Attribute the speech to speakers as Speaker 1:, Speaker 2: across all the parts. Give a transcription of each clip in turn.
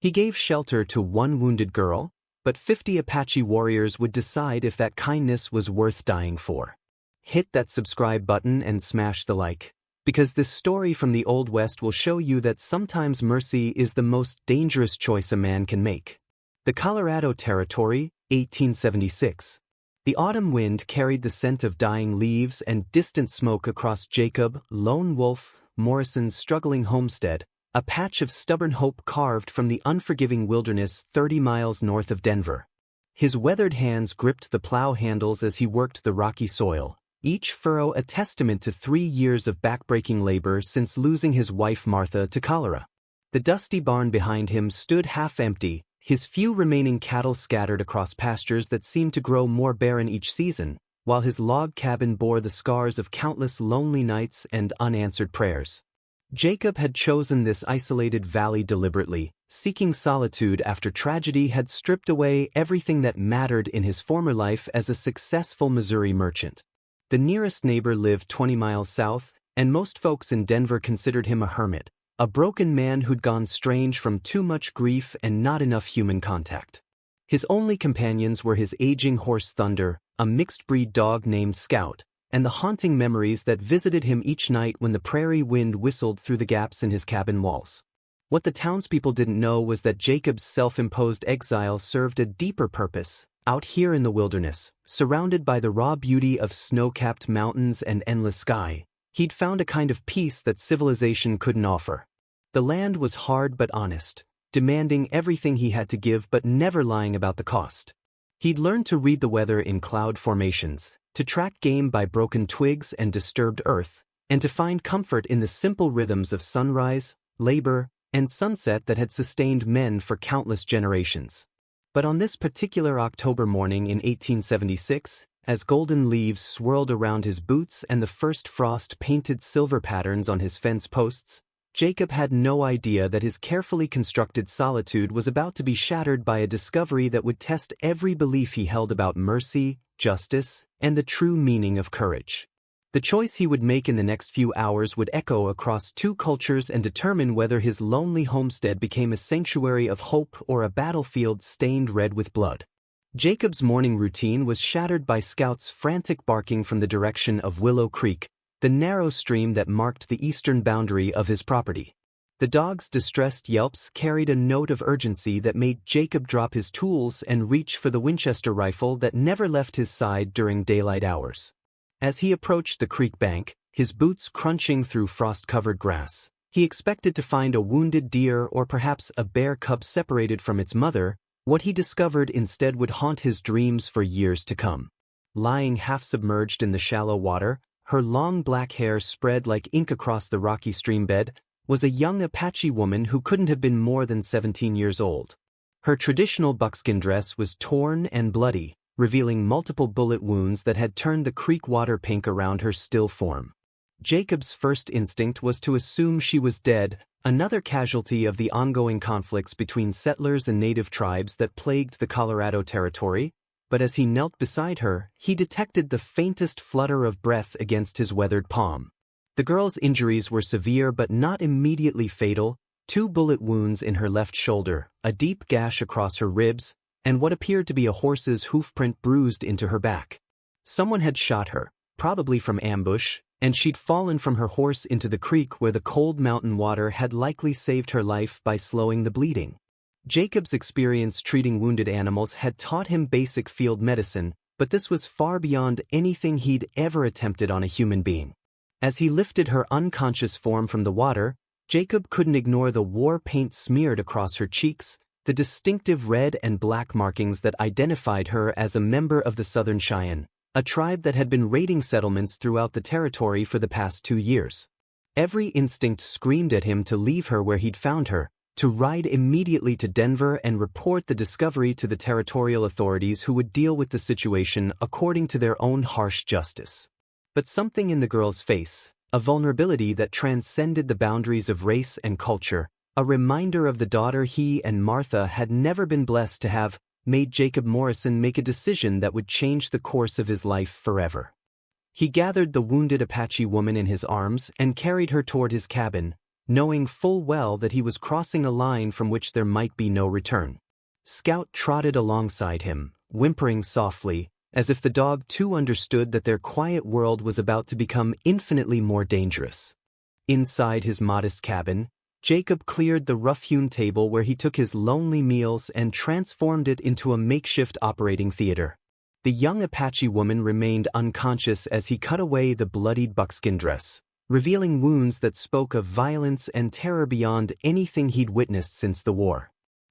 Speaker 1: He gave shelter to one wounded girl, but 50 Apache warriors would decide if that kindness was worth dying for. Hit that subscribe button and smash the like, because this story from the Old West will show you that sometimes mercy is the most dangerous choice a man can make. The Colorado Territory, 1876. The autumn wind carried the scent of dying leaves and distant smoke across Jacob, Lone Wolf, Morrison's struggling homestead, a patch of stubborn hope carved from the unforgiving wilderness 30 miles north of Denver. His weathered hands gripped the plow handles as he worked the rocky soil, each furrow a testament to 3 years of backbreaking labor since losing his wife Martha to cholera. The dusty barn behind him stood half empty, his few remaining cattle scattered across pastures that seemed to grow more barren each season, while his log cabin bore the scars of countless lonely nights and unanswered prayers. Jacob had chosen this isolated valley deliberately, seeking solitude after tragedy had stripped away everything that mattered in his former life as a successful Missouri merchant. The nearest neighbor lived 20 miles south, and most folks in Denver considered him a hermit, a broken man who'd gone strange from too much grief and not enough human contact. His only companions were his aging horse Thunder, a mixed-breed dog named Scout, and the haunting memories that visited him each night when the prairie wind whistled through the gaps in his cabin walls. What the townspeople didn't know was that Jacob's self-imposed exile served a deeper purpose. Out here in the wilderness, surrounded by the raw beauty of snow-capped mountains and endless sky, he'd found a kind of peace that civilization couldn't offer. The land was hard but honest, demanding everything he had to give but never lying about the cost. He'd learned to read the weather in cloud formations, to track game by broken twigs and disturbed earth, and to find comfort in the simple rhythms of sunrise, labor, and sunset that had sustained men for countless generations. But on this particular October morning in 1876, as golden leaves swirled around his boots and the first frost painted silver patterns on his fence posts, Jacob had no idea that his carefully constructed solitude was about to be shattered by a discovery that would test every belief he held about mercy, justice, and the true meaning of courage. The choice he would make in the next few hours would echo across 2 cultures and determine whether his lonely homestead became a sanctuary of hope or a battlefield stained red with blood. Jacob's morning routine was shattered by Scout's frantic barking from the direction of Willow Creek, the narrow stream that marked the eastern boundary of his property. The dog's distressed yelps carried a note of urgency that made Jacob drop his tools and reach for the Winchester rifle that never left his side during daylight hours. As he approached the creek bank, his boots crunching through frost-covered grass, he expected to find a wounded deer or perhaps a bear cub separated from its mother. What he discovered instead would haunt his dreams for years to come. Lying half-submerged in the shallow water, her long black hair spread like ink across the rocky stream bed, was a young Apache woman who couldn't have been more than 17 years old. Her traditional buckskin dress was torn and bloody, revealing multiple bullet wounds that had turned the creek water pink around her still form. Jacob's first instinct was to assume she was dead, another casualty of the ongoing conflicts between settlers and native tribes that plagued the Colorado Territory, but as he knelt beside her, he detected the faintest flutter of breath against his weathered palm. The girl's injuries were severe but not immediately fatal: 2 bullet wounds in her left shoulder, a deep gash across her ribs, and what appeared to be a horse's hoofprint bruised into her back. Someone had shot her, probably from ambush, and she'd fallen from her horse into the creek where the cold mountain water had likely saved her life by slowing the bleeding. Jacob's experience treating wounded animals had taught him basic field medicine, but this was far beyond anything he'd ever attempted on a human being. As he lifted her unconscious form from the water, Jacob couldn't ignore the war paint smeared across her cheeks, the distinctive red and black markings that identified her as a member of the Southern Cheyenne, a tribe that had been raiding settlements throughout the territory for the past 2 years. Every instinct screamed at him to leave her where he'd found her, to ride immediately to Denver and report the discovery to the territorial authorities who would deal with the situation according to their own harsh justice. But something in the girl's face, a vulnerability that transcended the boundaries of race and culture, a reminder of the daughter he and Martha had never been blessed to have, made Jacob Morrison make a decision that would change the course of his life forever. He gathered the wounded Apache woman in his arms and carried her toward his cabin, knowing full well that he was crossing a line from which there might be no return. Scout trotted alongside him, whimpering softly, as if the dog too understood that their quiet world was about to become infinitely more dangerous. Inside his modest cabin, Jacob cleared the rough-hewn table where he took his lonely meals and transformed it into a makeshift operating theater. The young Apache woman remained unconscious as he cut away the bloodied buckskin dress, revealing wounds that spoke of violence and terror beyond anything he'd witnessed since the war.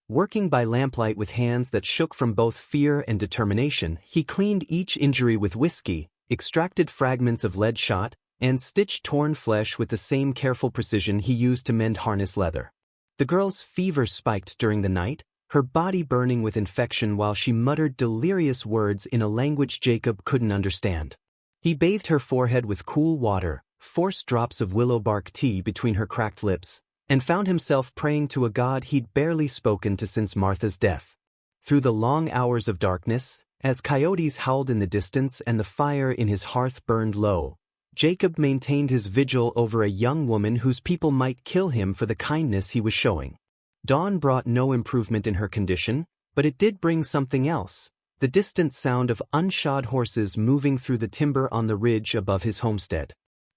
Speaker 1: Working by lamplight with hands that shook from both fear and determination, he cleaned each injury with whiskey, extracted fragments of lead shot, and stitched torn flesh with the same careful precision he used to mend harness leather. The girl's fever spiked during the night, her body burning with infection while she muttered delirious words in a language Jacob couldn't understand. He bathed her forehead with cool water, forced drops of willow bark tea between her cracked lips, and found himself praying to a god he'd barely spoken to since Martha's death. Through the long hours of darkness, as coyotes howled in the distance and the fire in his hearth burned low, Jacob maintained his vigil over a young woman whose people might kill him for the kindness he was showing. Dawn brought no improvement in her condition, but it did bring something else: the distant sound of unshod horses moving through the timber on the ridge above his homestead.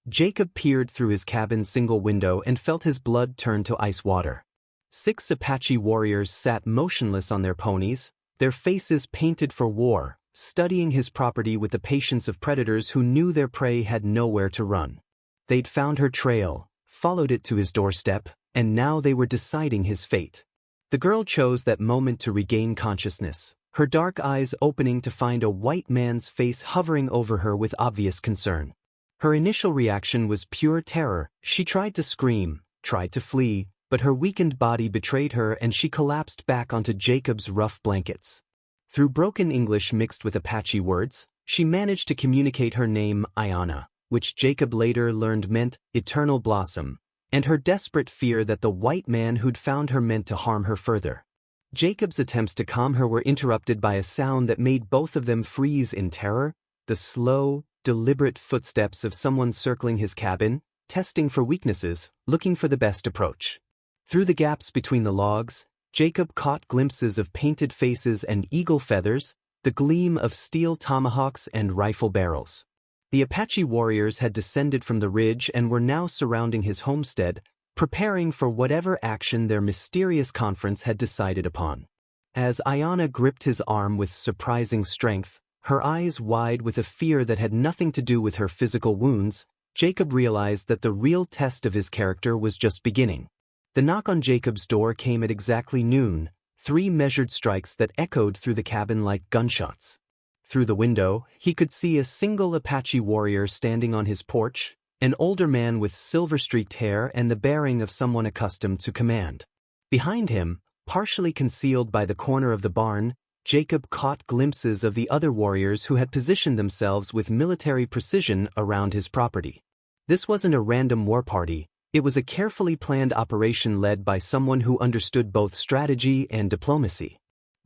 Speaker 1: Jacob peered through his cabin's single window and felt his blood turn to ice water. 6 Apache warriors sat motionless on their ponies, their faces painted for war, studying his property with the patience of predators who knew their prey had nowhere to run. They'd found her trail, followed it to his doorstep, and now they were deciding his fate. The girl chose that moment to regain consciousness, her dark eyes opening to find a white man's face hovering over her with obvious concern. Her initial reaction was pure terror. She tried to scream, tried to flee, but her weakened body betrayed her and she collapsed back onto Jacob's rough blankets. Through broken English mixed with Apache words, she managed to communicate her name, Ayana, which Jacob later learned meant eternal blossom, and her desperate fear that the white man who'd found her meant to harm her further. Jacob's attempts to calm her were interrupted by a sound that made both of them freeze in terror: the slow, deliberate footsteps of someone circling his cabin, testing for weaknesses, looking for the best approach. Through the gaps between the logs, Jacob caught glimpses of painted faces and eagle feathers, the gleam of steel tomahawks and rifle barrels. The Apache warriors had descended from the ridge and were now surrounding his homestead, preparing for whatever action their mysterious conference had decided upon. As Ayana gripped his arm with surprising strength, her eyes wide with a fear that had nothing to do with her physical wounds, Jacob realized that the real test of his character was just beginning. The knock on Jacob's door came at exactly noon, 3 measured strikes that echoed through the cabin like gunshots. Through the window, he could see a single Apache warrior standing on his porch, an older man with silver-streaked hair and the bearing of someone accustomed to command. Behind him, partially concealed by the corner of the barn, Jacob caught glimpses of the other warriors who had positioned themselves with military precision around his property. This wasn't a random war party. It was a carefully planned operation led by someone who understood both strategy and diplomacy.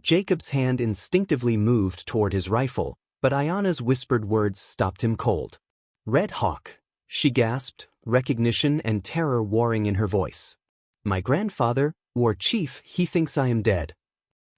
Speaker 1: Jacob's hand instinctively moved toward his rifle, but Ayana's whispered words stopped him cold. "Red Hawk," she gasped, recognition and terror warring in her voice. "My grandfather, war chief, he thinks I am dead."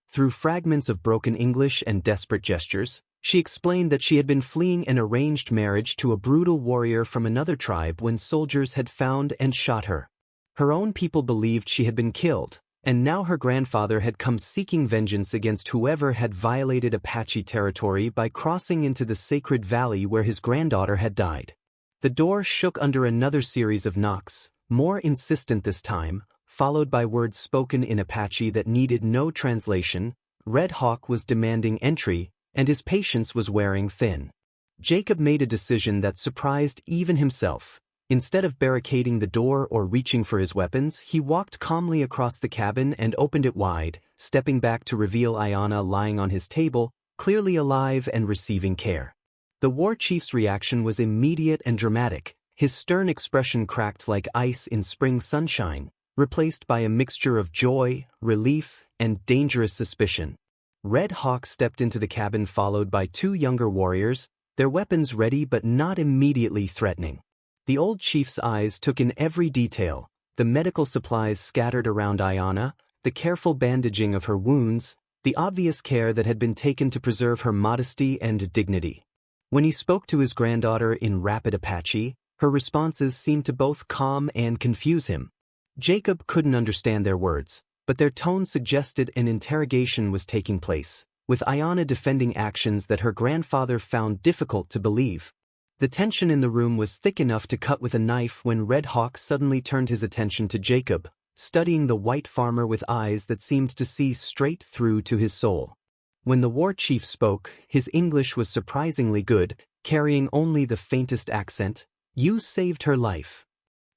Speaker 1: Through fragments of broken English and desperate gestures, she explained that she had been fleeing an arranged marriage to a brutal warrior from another tribe when soldiers had found and shot her. Her own people believed she had been killed, and now her grandfather had come seeking vengeance against whoever had violated Apache territory by crossing into the sacred valley where his granddaughter had died. The door shook under another series of knocks, more insistent this time, followed by words spoken in Apache that needed no translation. Red Hawk was demanding entry, and his patience was wearing thin. Jacob made a decision that surprised even himself. Instead of barricading the door or reaching for his weapons, he walked calmly across the cabin and opened it wide, stepping back to reveal Ayana lying on his table, clearly alive and receiving care. The war chief's reaction was immediate and dramatic, his stern expression cracked like ice in spring sunshine, replaced by a mixture of joy, relief, and dangerous suspicion. Red Hawk stepped into the cabin followed by 2 younger warriors, their weapons ready but not immediately threatening. The old chief's eyes took in every detail: the medical supplies scattered around Ayana, the careful bandaging of her wounds, the obvious care that had been taken to preserve her modesty and dignity. When he spoke to his granddaughter in rapid Apache, her responses seemed to both calm and confuse him. Jacob couldn't understand their words, but their tone suggested an interrogation was taking place, with Ayana defending actions that her grandfather found difficult to believe. The tension in the room was thick enough to cut with a knife when Red Hawk suddenly turned his attention to Jacob, studying the white farmer with eyes that seemed to see straight through to his soul. When the war chief spoke, his English was surprisingly good, carrying only the faintest accent. "You saved her life."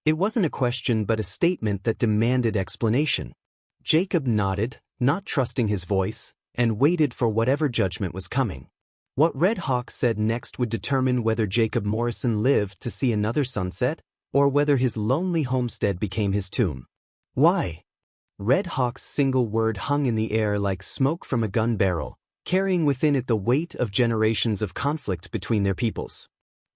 Speaker 1: It wasn't a question but a statement that demanded explanation. Jacob nodded, not trusting his voice, and waited for whatever judgment was coming. What Red Hawk said next would determine whether Jacob Morrison lived to see another sunset, or whether his lonely homestead became his tomb. "Why?" Red Hawk's single word hung in the air like smoke from a gun barrel, carrying within it the weight of generations of conflict between their peoples.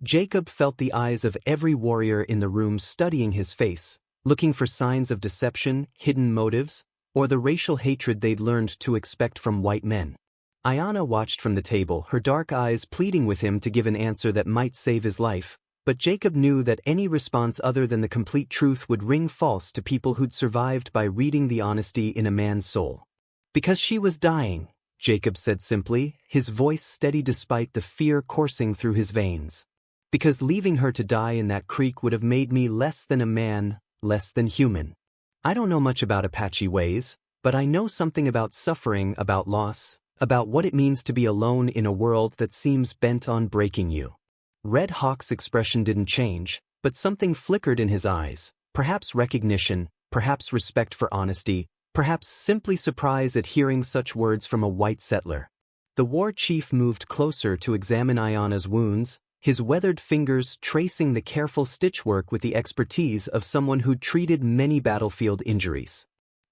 Speaker 1: Jacob felt the eyes of every warrior in the room studying his face, looking for signs of deception, hidden motives, or the racial hatred they'd learned to expect from white men. Ayana watched from the table, her dark eyes pleading with him to give an answer that might save his life, but Jacob knew that any response other than the complete truth would ring false to people who'd survived by reading the honesty in a man's soul. "Because she was dying," Jacob said simply, his voice steady despite the fear coursing through his veins. "Because leaving her to die in that creek would have made me less than a man, less than human. I don't know much about Apache ways, but I know something about suffering, about loss, about what it means to be alone in a world that seems bent on breaking you." Red Hawk's expression didn't change, but something flickered in his eyes, perhaps recognition, perhaps respect for honesty, perhaps simply surprise at hearing such words from a white settler. The war chief moved closer to examine Ayana's wounds, his weathered fingers tracing the careful stitchwork with the expertise of someone who'd treated many battlefield injuries.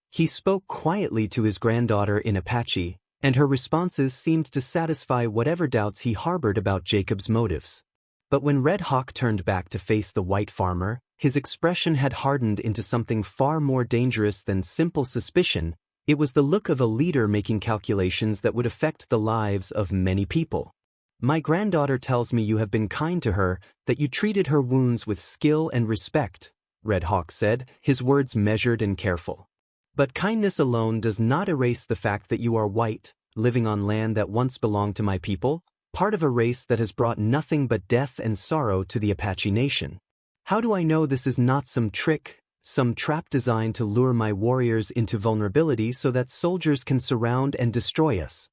Speaker 1: He spoke quietly to his granddaughter in Apache, and her responses seemed to satisfy whatever doubts he harbored about Jacob's motives. But when Red Hawk turned back to face the white farmer, his expression had hardened into something far more dangerous than simple suspicion. It was the look of a leader making calculations that would affect the lives of many people. "My granddaughter tells me you have been kind to her, that you treated her wounds with skill and respect," Red Hawk said, his words measured and careful. "But kindness alone does not erase the fact that you are white, living on land that once belonged to my people, part of a race that has brought nothing but death and sorrow to the Apache nation. How do I know this is not some trick, some trap designed to lure my warriors into vulnerability so that soldiers can surround and destroy us?"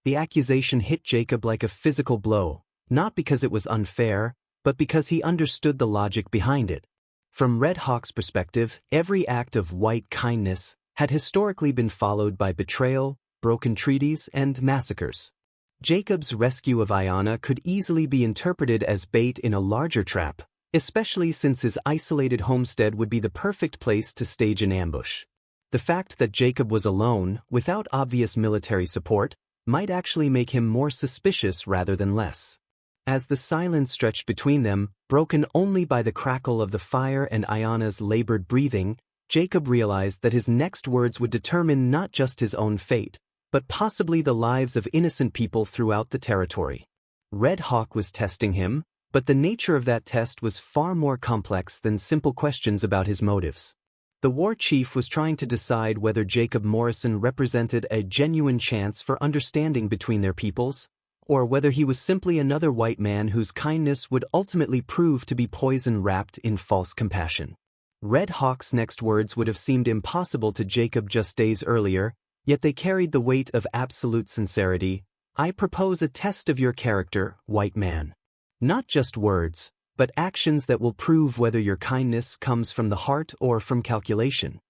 Speaker 1: The accusation hit Jacob like a physical blow, not because it was unfair, but because he understood the logic behind it. From Red Hawk's perspective, every act of white kindness had historically been followed by betrayal, broken treaties, and massacres. Jacob's rescue of Ayana could easily be interpreted as bait in a larger trap, especially since his isolated homestead would be the perfect place to stage an ambush. The fact that Jacob was alone, without obvious military support, might actually make him more suspicious rather than less. As the silence stretched between them, broken only by the crackle of the fire and Ayana's labored breathing, Jacob realized that his next words would determine not just his own fate, but possibly the lives of innocent people throughout the territory. Red Hawk was testing him, but the nature of that test was far more complex than simple questions about his motives. The war chief was trying to decide whether Jacob Morrison represented a genuine chance for understanding between their peoples, or whether he was simply another white man whose kindness would ultimately prove to be poison wrapped in false compassion. Red Hawk's next words would have seemed impossible to Jacob just days earlier, yet they carried the weight of absolute sincerity. "I propose a test of your character, white man. Not just words, but actions that will prove whether your kindness comes from the heart or from calculation."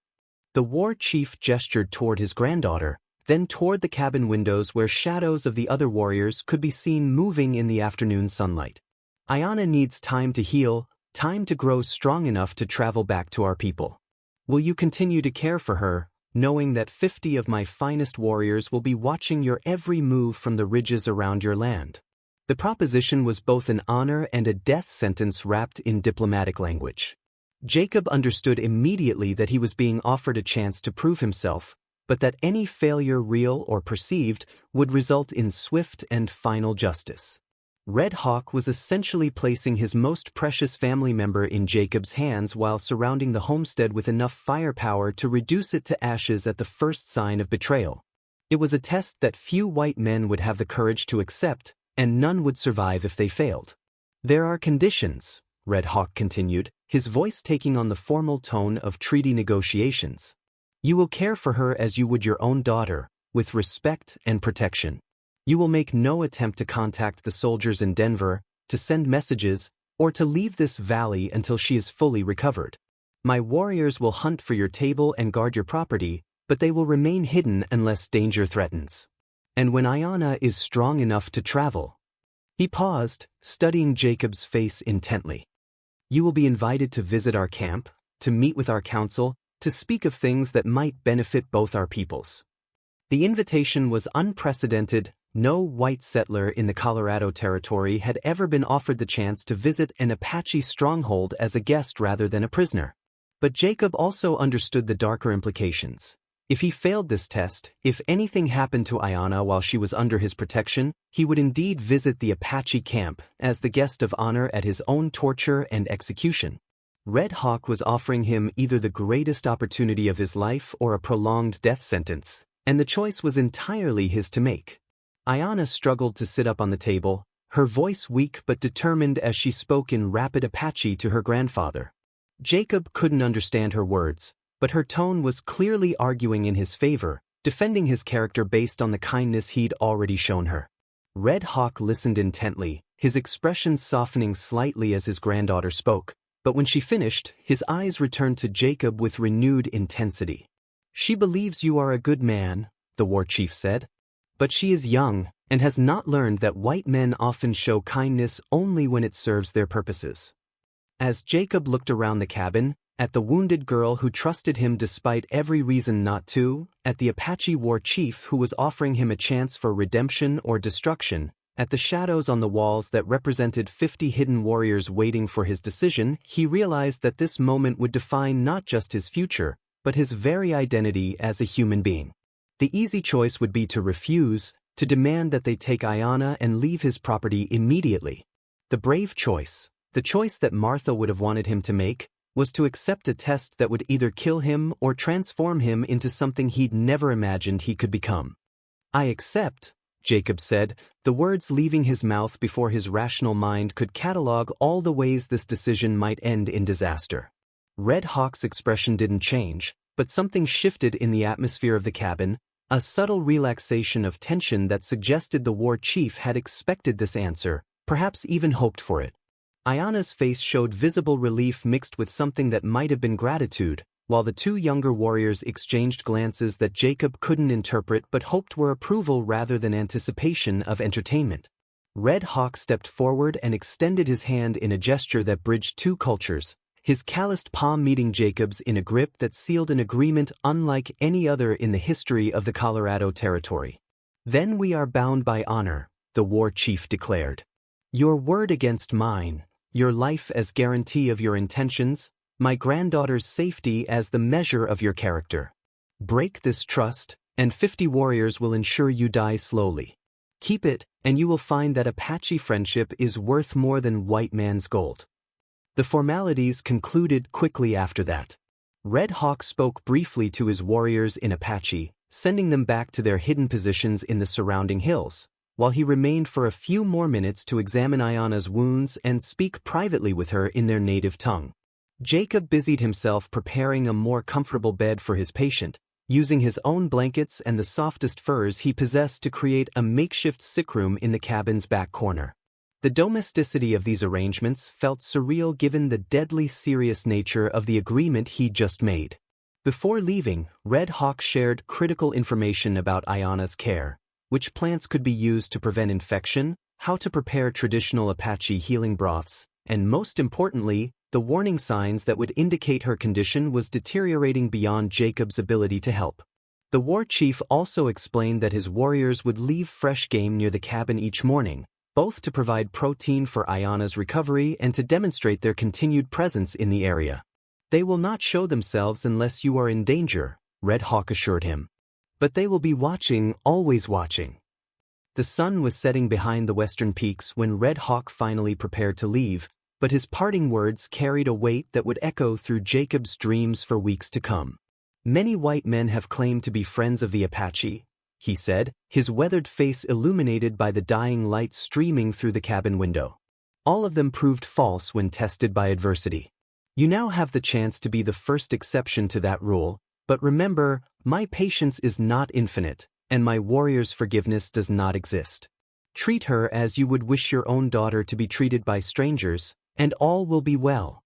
Speaker 1: The war chief gestured toward his granddaughter, then toward the cabin windows where shadows of the other warriors could be seen moving in the afternoon sunlight. "Ayana needs time to heal, time to grow strong enough to travel back to our people. Will you continue to care for her, knowing that 50 of my finest warriors will be watching your every move from the ridges around your land?" The proposition was both an honor and a death sentence wrapped in diplomatic language. Jacob understood immediately that he was being offered a chance to prove himself, but that any failure, real or perceived, would result in swift and final justice. Red Hawk was essentially placing his most precious family member in Jacob's hands while surrounding the homestead with enough firepower to reduce it to ashes at the first sign of betrayal. It was a test that few white men would have the courage to accept, and none would survive if they failed. There are conditions, Red Hawk continued, his voice taking on the formal tone of treaty negotiations. You will care for her as you would your own daughter, with respect and protection. You will make no attempt to contact the soldiers in Denver, to send messages, or to leave this valley until she is fully recovered. My warriors will hunt for your table and guard your property, but they will remain hidden unless danger threatens. And when Ayanna is strong enough to travel. He paused, studying Jacob's face intently. You will be invited to visit our camp, to meet with our council, to speak of things that might benefit both our peoples. The invitation was unprecedented. No white settler in the Colorado Territory had ever been offered the chance to visit an Apache stronghold as a guest rather than a prisoner. But Jacob also understood the darker implications. If he failed this test, if anything happened to Ayanna while she was under his protection, he would indeed visit the Apache camp as the guest of honor at his own torture and execution. Red Hawk was offering him either the greatest opportunity of his life or a prolonged death sentence, and the choice was entirely his to make. Ayanna struggled to sit up on the table, her voice weak but determined as she spoke in rapid Apache to her grandfather. Jacob couldn't understand her words, but her tone was clearly arguing in his favor, defending his character based on the kindness he'd already shown her. Red Hawk listened intently, his expression softening slightly as his granddaughter spoke, but when she finished, his eyes returned to Jacob with renewed intensity. She believes you are a good man, the war chief said. But she is young, and has not learned that white men often show kindness only when it serves their purposes. As Jacob looked around the cabin, at the wounded girl who trusted him despite every reason not to, at the Apache war chief who was offering him a chance for redemption or destruction, at the shadows on the walls that represented 50 hidden warriors waiting for his decision, he realized that this moment would define not just his future, but his very identity as a human being. The easy choice would be to refuse, to demand that they take Ayanna and leave his property immediately. The brave choice, the choice that Martha would have wanted him to make, was to accept a test that would either kill him or transform him into something he'd never imagined he could become. I accept, Jacob said, the words leaving his mouth before his rational mind could catalog all the ways this decision might end in disaster. Red Hawk's expression didn't change, but something shifted in the atmosphere of the cabin, a subtle relaxation of tension that suggested the war chief had expected this answer, perhaps even hoped for it. Ayanna's face showed visible relief mixed with something that might have been gratitude, while the two younger warriors exchanged glances that Jacob couldn't interpret but hoped were approval rather than anticipation of entertainment. Red Hawk stepped forward and extended his hand in a gesture that bridged two cultures, his calloused palm meeting Jacob's in a grip that sealed an agreement unlike any other in the history of the Colorado Territory. Then we are bound by honor, the war chief declared. Your word against mine, your life as guarantee of your intentions, my granddaughter's safety as the measure of your character. Break this trust, and 50 warriors will ensure you die slowly. Keep it, and you will find that Apache friendship is worth more than white man's gold. The formalities concluded quickly after that. Red Hawk spoke briefly to his warriors in Apache, sending them back to their hidden positions in the surrounding hills, while he remained for a few more minutes to examine Ayanna's wounds and speak privately with her in their native tongue. Jacob busied himself preparing a more comfortable bed for his patient, using his own blankets and the softest furs he possessed to create a makeshift sick room in the cabin's back corner. The domesticity of these arrangements felt surreal given the deadly serious nature of the agreement he'd just made. Before leaving, Red Hawk shared critical information about Ayanna's care, which plants could be used to prevent infection, how to prepare traditional Apache healing broths, and most importantly, the warning signs that would indicate her condition was deteriorating beyond Jacob's ability to help. The war chief also explained that his warriors would leave fresh game near the cabin each morning, both to provide protein for Ayanna's recovery and to demonstrate their continued presence in the area. "They will not show themselves unless you are in danger," Red Hawk assured him. "But they will be watching, always watching." The sun was setting behind the western peaks when Red Hawk finally prepared to leave, but his parting words carried a weight that would echo through Jacob's dreams for weeks to come. "Many white men have claimed to be friends of the Apache," he said, his weathered face illuminated by the dying light streaming through the cabin window. "All of them proved false when tested by adversity. You now have the chance to be the first exception to that rule, but remember, my patience is not infinite, and my warrior's forgiveness does not exist. Treat her as you would wish your own daughter to be treated by strangers, and all will be well."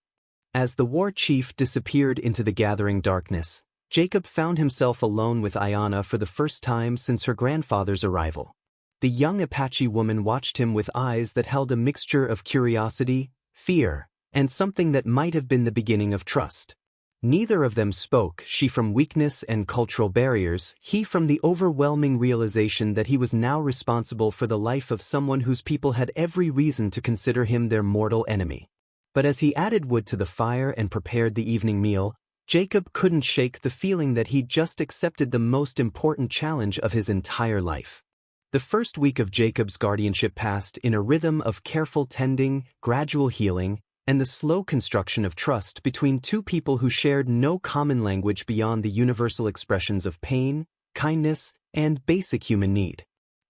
Speaker 1: As the war chief disappeared into the gathering darkness, Jacob found himself alone with Ayanna for the first time since her grandfather's arrival. The young Apache woman watched him with eyes that held a mixture of curiosity, fear, and something that might have been the beginning of trust. Neither of them spoke, she from weakness and cultural barriers, he from the overwhelming realization that he was now responsible for the life of someone whose people had every reason to consider him their mortal enemy. But as he added wood to the fire and prepared the evening meal, Jacob couldn't shake the feeling that he'd just accepted the most important challenge of his entire life. The first week of Jacob's guardianship passed in a rhythm of careful tending, gradual healing, and the slow construction of trust between two people who shared no common language beyond the universal expressions of pain, kindness, and basic human need.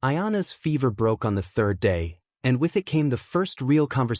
Speaker 1: Ayanna's fever broke on the third day, and with it came the first real conversation